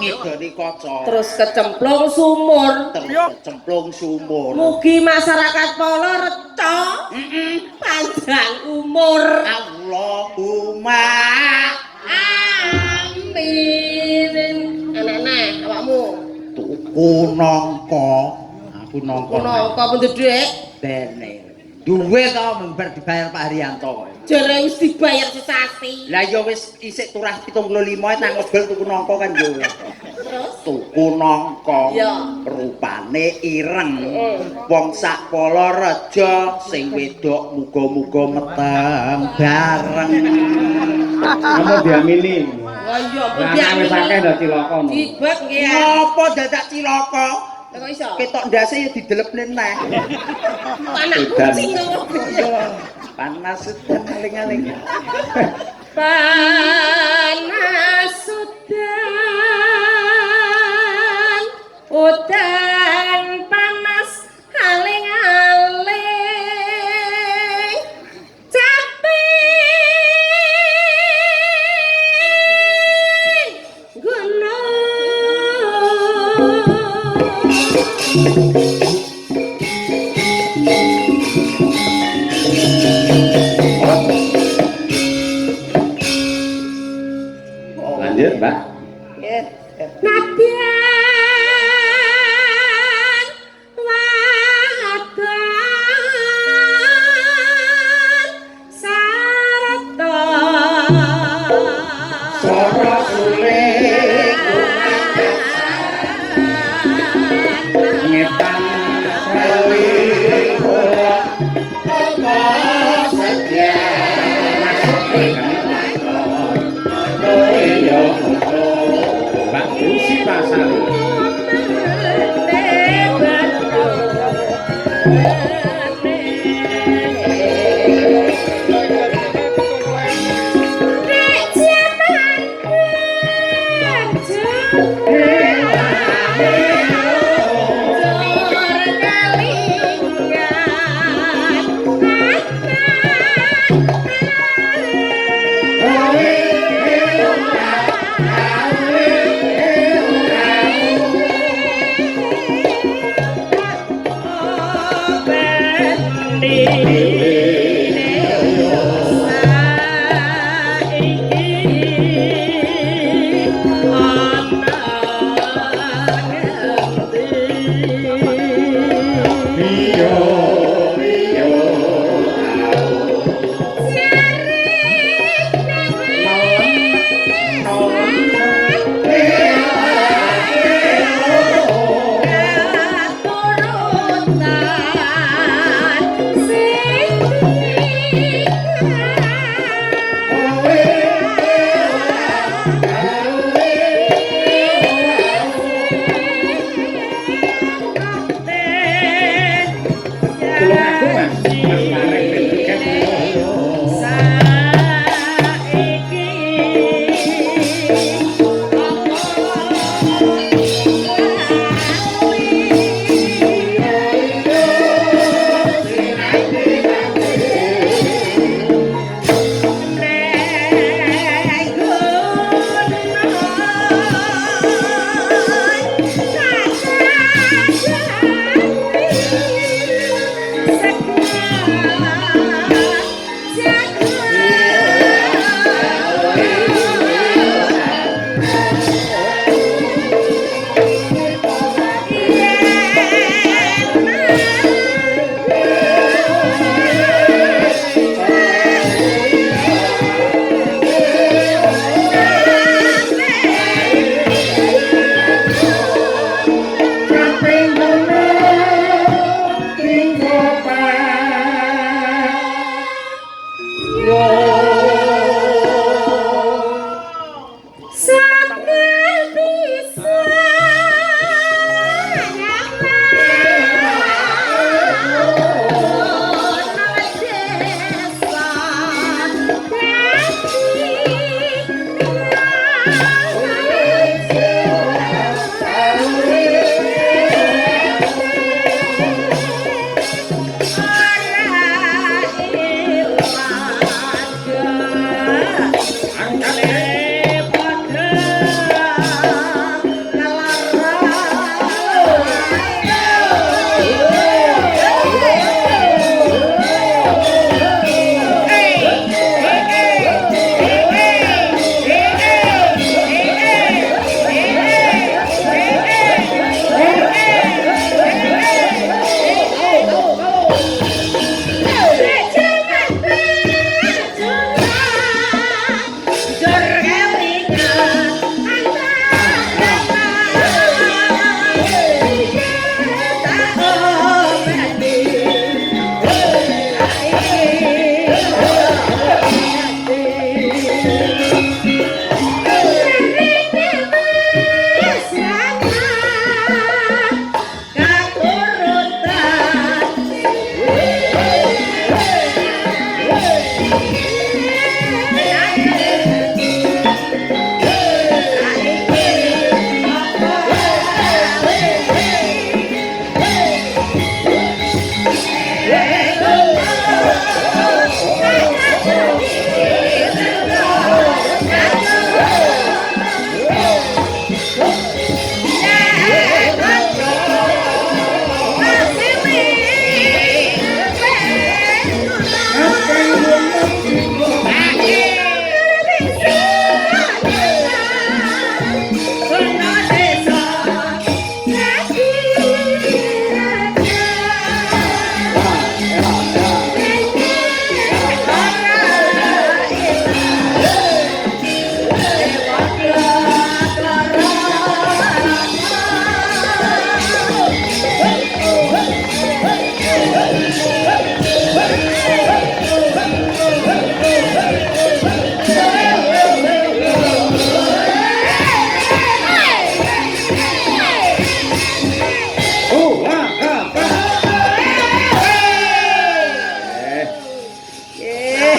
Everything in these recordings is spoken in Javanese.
ngidoni kaca. Terus kecemplung sumur. Mugi masyarakat Polo reca. Panjang umur. Allahumma amin. Anak-anak awakmu. Tuku nangka. Aku nangka. Nangka penduduk. Bene. Duwe to mbar dibayar Pak Haryanto. Jare wis dibayar sesasi. Lah ya wis isik turah 75 nang mobil tuku nangka kan yo. Terus tuku nangka. Ya. Rupane ireng. Wong sak Polorejo sing wedok muga-muga meteng bareng. Kamu diamini. Wah iya wis akeh dah cilaka. Dibek nggih. Ngopo dadak cilaka? Kok iso? Ketok ndase ya didelepne neh. Anak kucing kok. Panas udan aling-aling. Panas udan panas aling-aling capek gunung. Lanjut, Mbak. Nggih. Nadyan wadon sarta Sora suling ngetan lewi ora setia Mbak Lucy Pasari.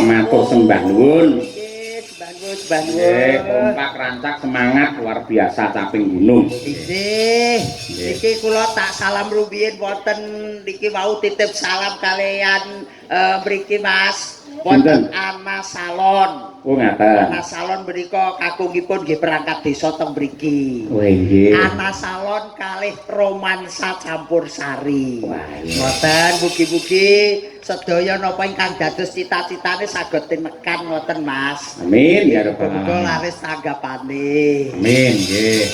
Matur sembah nuwun. Sembah nuwun. Kompak rancak semangat luar biasa caping gunung. Iki kula tak salam rumiyin wonten niki wau titip salam kalian mriki Mas. Wonten Ana Salon. Oh ngaten. Ana Salon menika kakungipun nggih perangkat desa teng mriki. Oh nggih. Ana Salon kalih romansa campur sari. Wah, ngoten mugi-mugi sedaya napa ingkang dados cita-citane saged tinekan ngoten Mas. Amin ya rabbal Muga alamin. laris tanggapane. Amin nggih.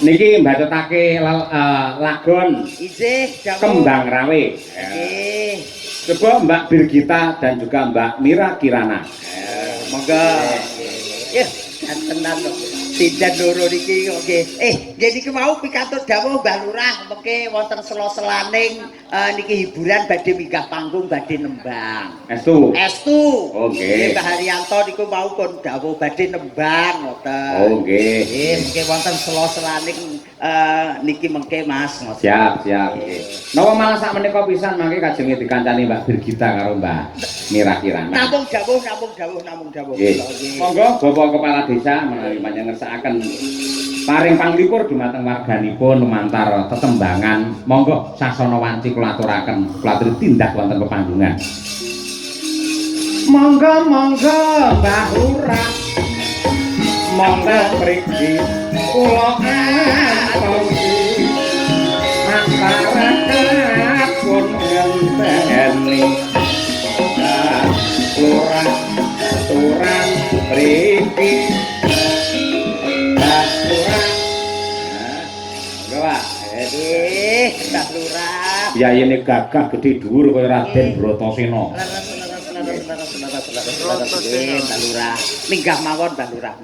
Niki mbacutake lagon Ijih jamu. Kembang Rawe. Nggih. Coba Mbak Birgita dan juga Mbak Mira Kirana. Monggo. Ya, tenan kok. Sinten loro niki kok nggih. Nggih niki mau pikantuk dawuh Mbah Lurah mengke wonten sela-selaning niki hiburan badhe minggah panggung badhe nembang. Estu. Oke. Nggih Mbah Haryanto niku mau pun dawuh badhe nembang ngoten. Oh nggih. Nggih, mengke wonten sela-selaning niki mengke Mas ngoten. Siap. Napa malah sak menika pisan mangke kajenge dikancani Mbak Birgita karo Mbak Mira Kirana. Namung dawuh. Nggih. Monggo Bapak Kepala Desa menawi panjenengan ngersakaken paring panglipur dumateng warganipun lumantar tetembangan. Monggo sasana wanci kula aturaken, kula aturi tindak wonten pepanggungan. Monggo Mbah Lurah. Monggo mriki kula atosi masyarakat pun ngenteni Lurah aturan mriki Mbah Lurah. Monggo Pak. Mbah Lurah. Yayene gagah gedhe dhuwur kaya Raden Bratasena. Mbah Lurah. Minggah mawon Mbah Lurah.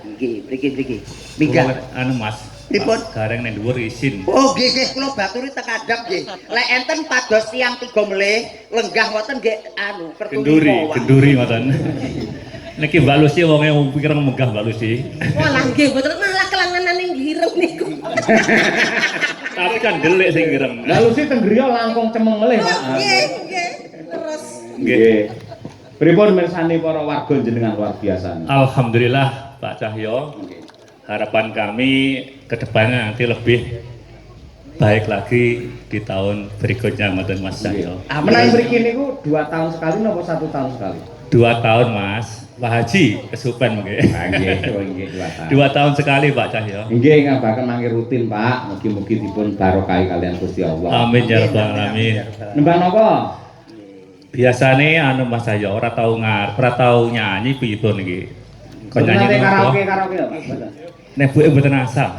Nggih, mriki. Minggah. Anu Mas. Pripun? Gareng ning dhuwur isin. Oh nggih kula baturi teng adhap nggih. Lek enten pados tiyang 3 melih lenggah wonten nggih anu Genduri ngoten. Niki Mbak Lucy wonge pikir megah Mbak Lucy. Walah nggih mboten malah kelangenan ning gireng niku. Tapi kan delik sing ireng. Lalu sih teng griya langkung cemeng melih Pak. Nggih. Terus Nggih. Pripun mirsani para warga jenengan luar biasa. Alhamdulillah Pak Cahyo. Harapan kami ke depannya nanti lebih baik lagi di tahun berikutnya ngoten Mas Cahyo. Menawi mriki niku 2 tahun sekali napa 1 tahun sekali? 2 tahun Mas. Pak Haji kesupen nggih. Nggih, 2 tahun. 2 tahun sekali Pak Cahyo. Nggih, ngabaken mangke rutin, Pak. Mugi-mugi dipun barokah kalian Gusti Allah. Amin ya rabbal alamin. Nembang napa? Biasane anu Mas Cahyo ora tau nyanyi pripun iki. Kok nyanyi karaoke napa? ya, Pak? Nek buke mboten asal.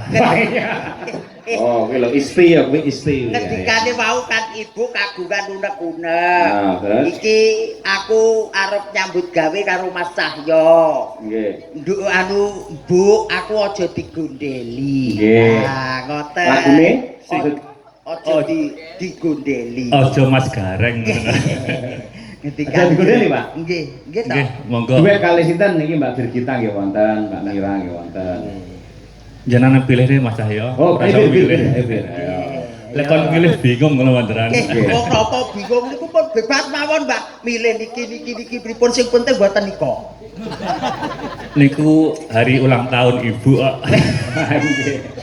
Oh, kuwi lho isti ya, kuwi isti. Ngendikane wau kan ibu kagungan unek-unek. Nah, terus? Iki aku arep nyambut gawe karo Mas Cahyo. Nggih. Nduk anu Bu, aku aja digondeli. Nggih. Nah, ngoten. Lagune sing aja digondeli. Ojo Mas Gareng. Aja digondeli, Pak? Nggih ta. Nggih, monggo. Duwe kalih sinten niki Mbak Birgita nggih wonten, Mbak Mira nggih wonten. Jenengan pilih deh Mas Cahyo. Oh, Ora usah pilih. Lek kon pilih bingung ngono wanderan. Wong napa bingung niku pun bebas mawon, Mbak. Milih niki pripun sing penting mboten nika. Niku hari ulang tahun Ibu kok.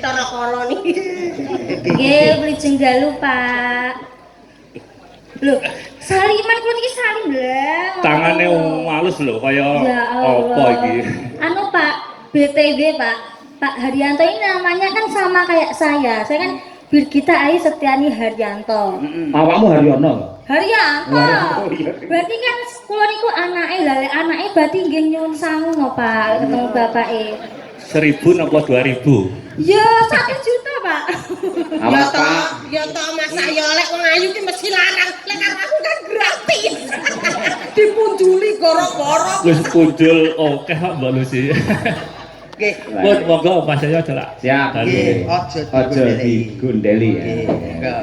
cara kala niki. Nggih, beli jenggalu, Pak. Lho, saliman kuwi iki salim lho. Tangane halus lho kaya Ya apa Allah. iki. Anu Pak, BTW Pak. Pak Haryanto ini namanya kan sama kayak saya. Saya kan Birgita Ayu Setiani Haryanto. Awakmu Haryono. Haryanto. Oh, iya. Berarti kan kula niku anake, lha anake berarti nggih nyuwun sangu no, Pak, ketemu bapake. 1.000 napa 2.000? Ya 1 juta, Pak. Awas Pak. Ya toh Mas saya lek wong ayu ki mesti larang. Lek karo aku kan gratis. Dipunjuli goro-goro. Wis punjul oke kok Mbak Lucy. Nggih. Pun monggo Mas saya celak. Siap. Nggih, Aja digundeli ya. Monggo.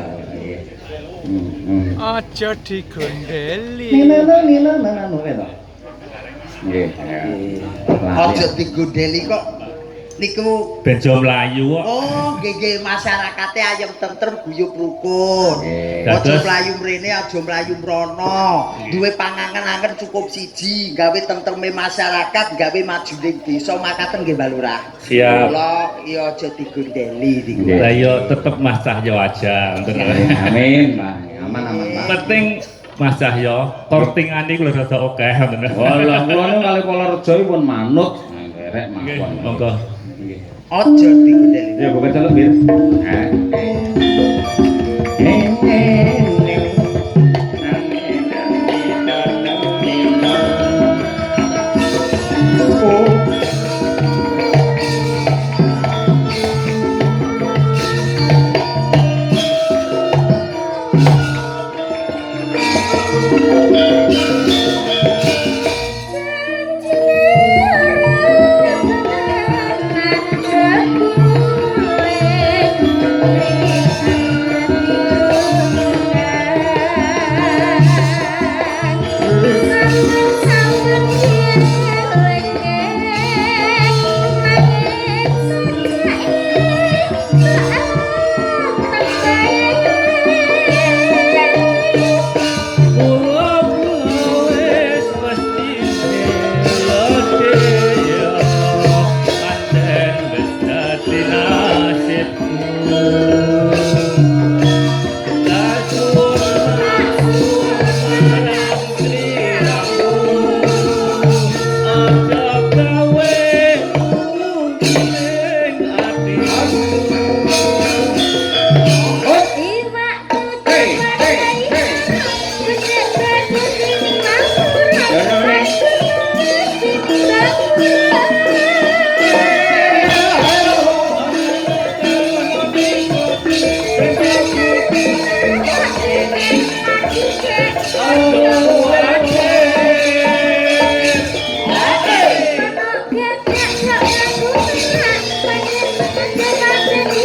Aja digondeli. Nino itu. Nggih. Aja digundeli kok niku Bejo mlayu kok. oh nggih masyarakate ayem tentrem guyub rukun. Nggih. Aja Dados- mlayu mrene aja mlayu mrono. Duwe pangangen-angen cukup siji, gawe tentreme masyarakat, gawe majuning desa makaten nggih Mbak Lurah. Siap. Kula iya aja digundeli niku. Nggih. Lah yo tetep Mas Cahyo aja ngoten. Amin, Pak. Aman, Pak. Penting Mas Cahyo, kortingane ku lho rada akeh ngoten. Walah, kula niku kali Polarejo pun manut. Ngerek Nggih, mawon. monggo. Nggih. Aja digundeli. Ya, bukan celuk, Bir. Thank you.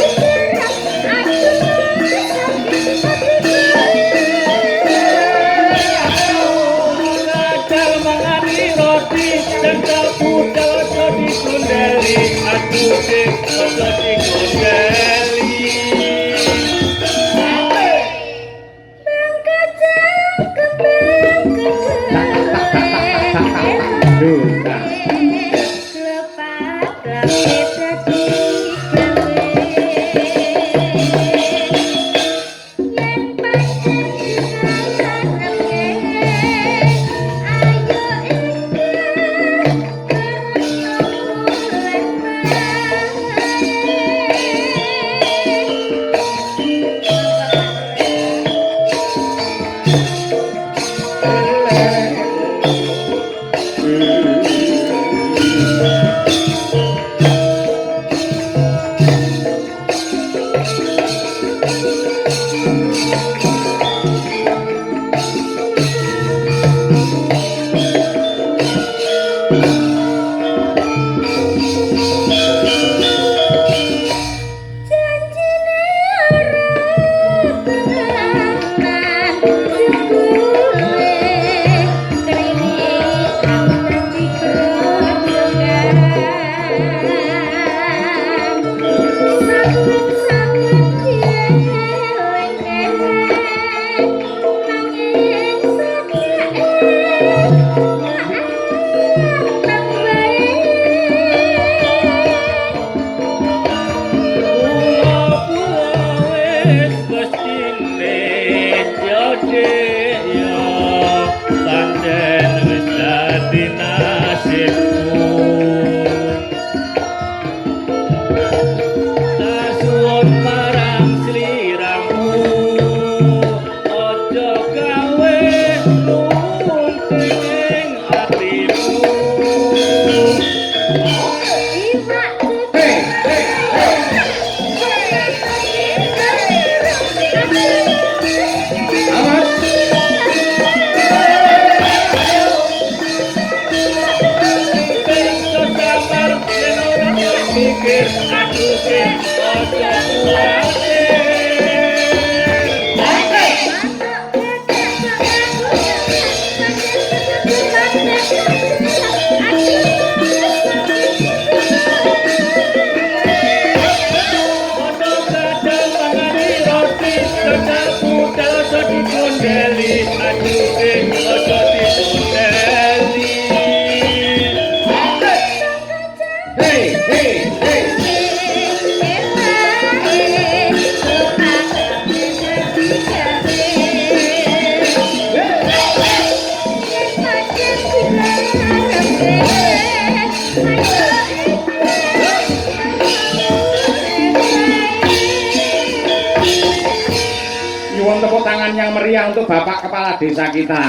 meriah untuk Bapak Kepala Desa kita.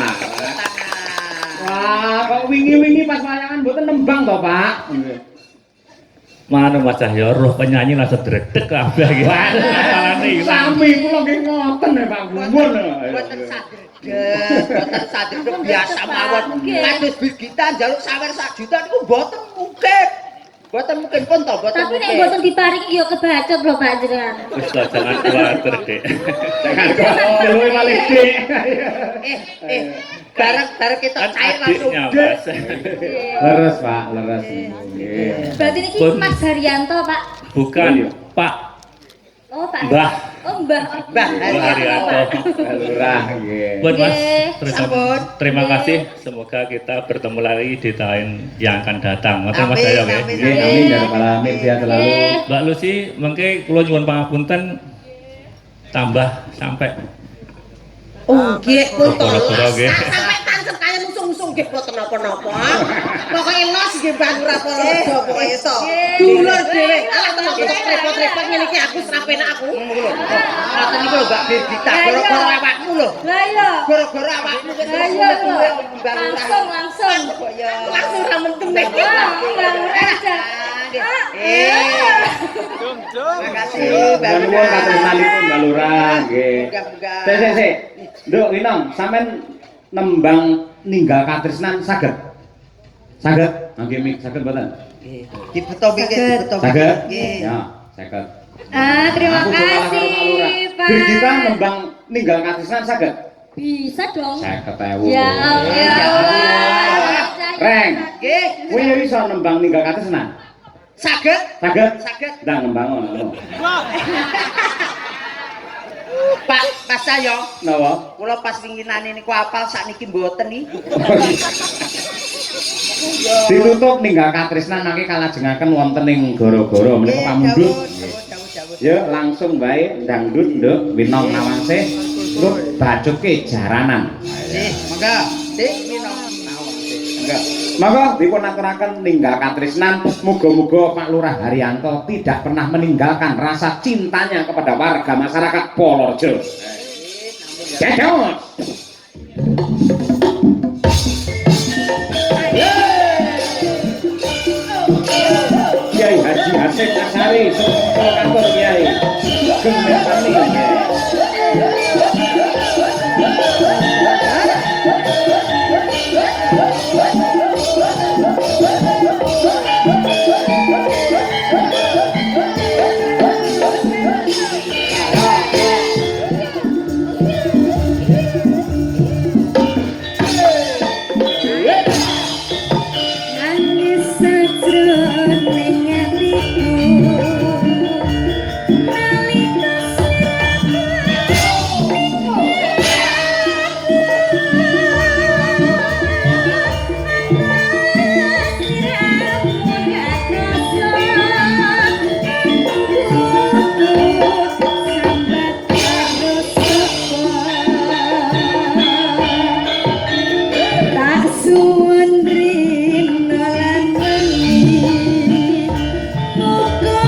Wah, kok wingi-wingi pas wayangan mboten nembang to, Pak? Mana Mas Cahyo, roh penyanyi langsung dredeg kabeh iki. Apalane ilang. Sami kula nggih ngoten ya, Pak Gumun. Boten sadar biasa mawon. Kados Birgita njaluk sawer 1 juta niku mboten mungkin. Boten mungkin pun to, boten Tapi nek mungkin. mboten diparingi yo kebacut lho Pak jenengan. Wis lah, jangan khawatir, Dek. Jangan luwe malih, Dik. Bareng kita Kan cair langsung. adiknya, Dek. Mas. Leres, Pak, leres. Nggih. Berarti niki Pun. Mas Haryanto, Pak. Bukan, Pak. Oh, Pak. Mbah. Oh, Mbah. Mbah Haryanto. Lurah nggih. Buat Mas, Nggih, sampun. terima kasih. Semoga kita bertemu lagi di tahun yang akan datang. Ngoten Mas Amin, Cahyo nggih. amin. Nggih, amin ya rabbal alamin sehat selalu. Nggih. Mbak Lucy, mengke kula nyuwun pangapunten tambah sampai Oh, nggih pun Goro-goro, nggih. Sampai tancep kaya musuh-musuh nggih boten napa-napa. Pokoke los nggih Mbak Lurah apa rejo pokoke to. Dulur dhewe. Alah tenan repot-repot ngene iki aku serapenak aku. Ngoten niku lho Mbak Birgita, gara-gara awakmu lho. Lah iya. Gara-gara awakmu wis Lah iya lho. Mbak Lurah. Langsung. Kok ya. Langsung ra mentem nek. Makasih Mbak Nuwun Lurah. katresnanipun Mbak Lurah nggih. Muga-muga. Sik. Nduk Winong, sampean nembang ninggal katresnan saged? Saged? Nggih, mik saged mboten? Dibeto mikir, dibeto Saged? Nggih. Ya, saged. Terima Aku cuma karo Pak kasih, Lurah. Pak. Birgita nembang ninggal katresnan saged? Bisa dong. 50.000. Ya Allah. Reng. Nggih. Kowe ya iso nembang ninggal katresnan? Saged? Saged? Saged. Ndang nembang ngono. Pak, Mas Cahyo, Napa? kula pas winginane niku apal sakniki mboten iki. Ditutup ninggal katresnan mangke kalajengaken wonten ing gara-gara menika pamundhut. Jawab. Ya langsung bae dangdut nduk Winong Nawangse terus bajutke jaranan. Nggih, monggo. Dik, Winong. Enggak. Monggo dipun aturaken ninggal katresnan, muga-muga Pak Lurah Haryanto tidak pernah meninggalkan rasa cintanya kepada warga masyarakat Polorjo. Cedot. Kiai Haji Hasyim Asari, Sekolah Kantor Kiai. Gemetani. Nangis sajroning atiku nalika tak suwun rino lan meni muga-muga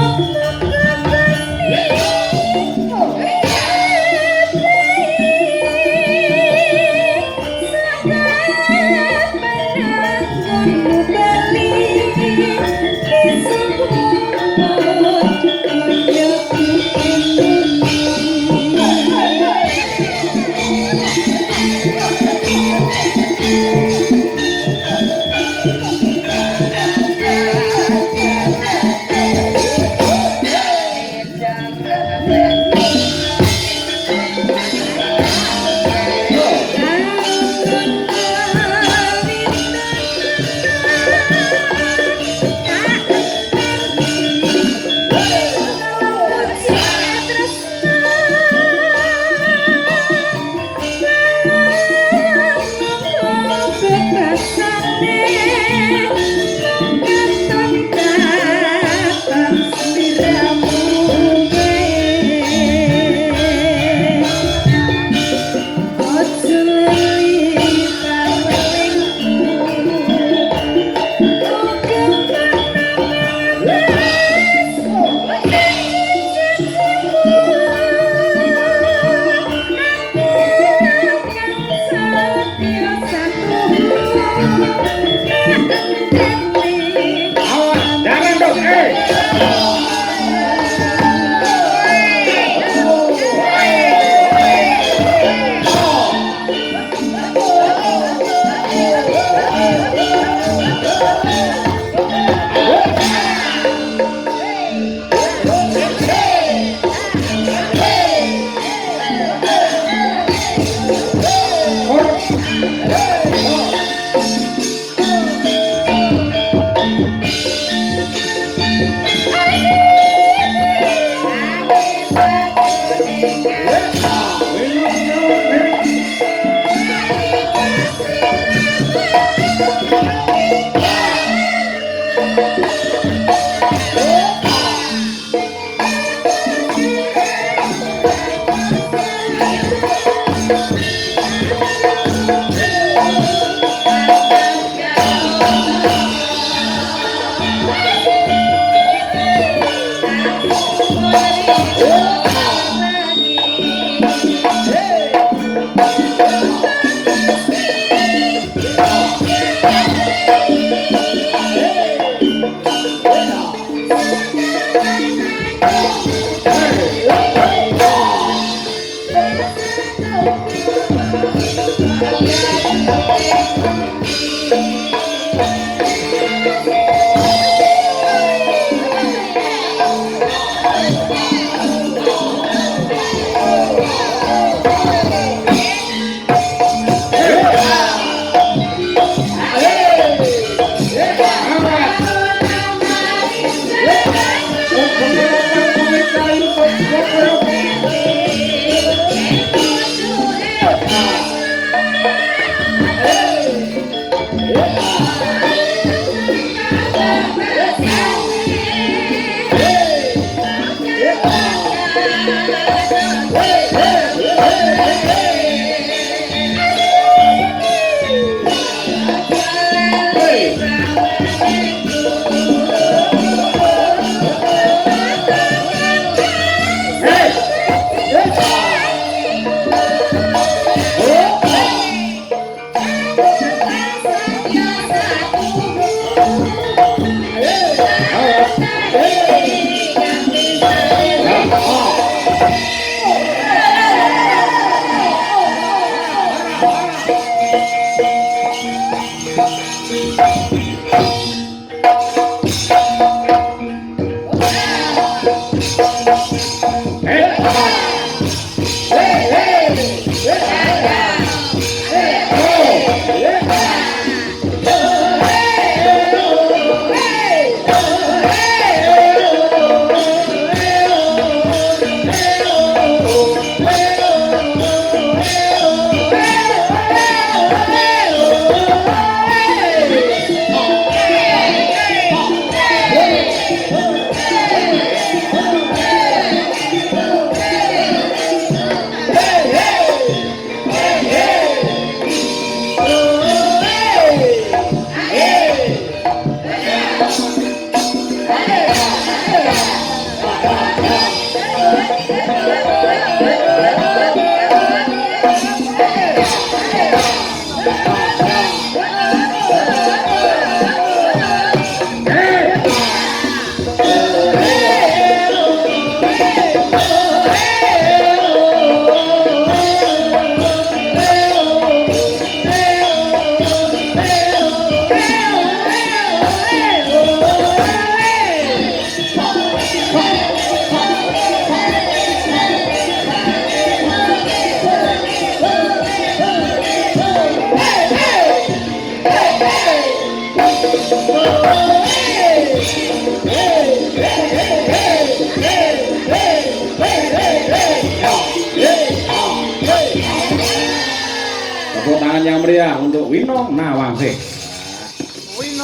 Tepuk tangan yang meriah untuk Wino Nawangsi.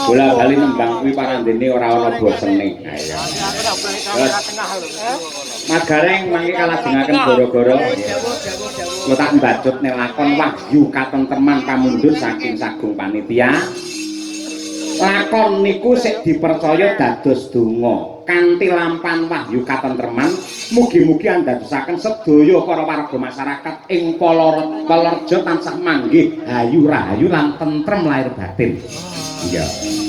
Bola bali nembang kuwi parandene ora ana bosene. Ayo. Mas Gareng mangke kalajengaken gara-gara kula tak mbacut nek lakon Wahyu Katentreman pamundur saking Sagung Panitia. Lakon niku sik dipercaya dados donga kanthi lampan Wahyu Katentreman mugi-mugi andadosaken sedaya para warga masyarakat ing Palareja tansah manggih hayu rahayu lan tentrem lahir batin. Iya.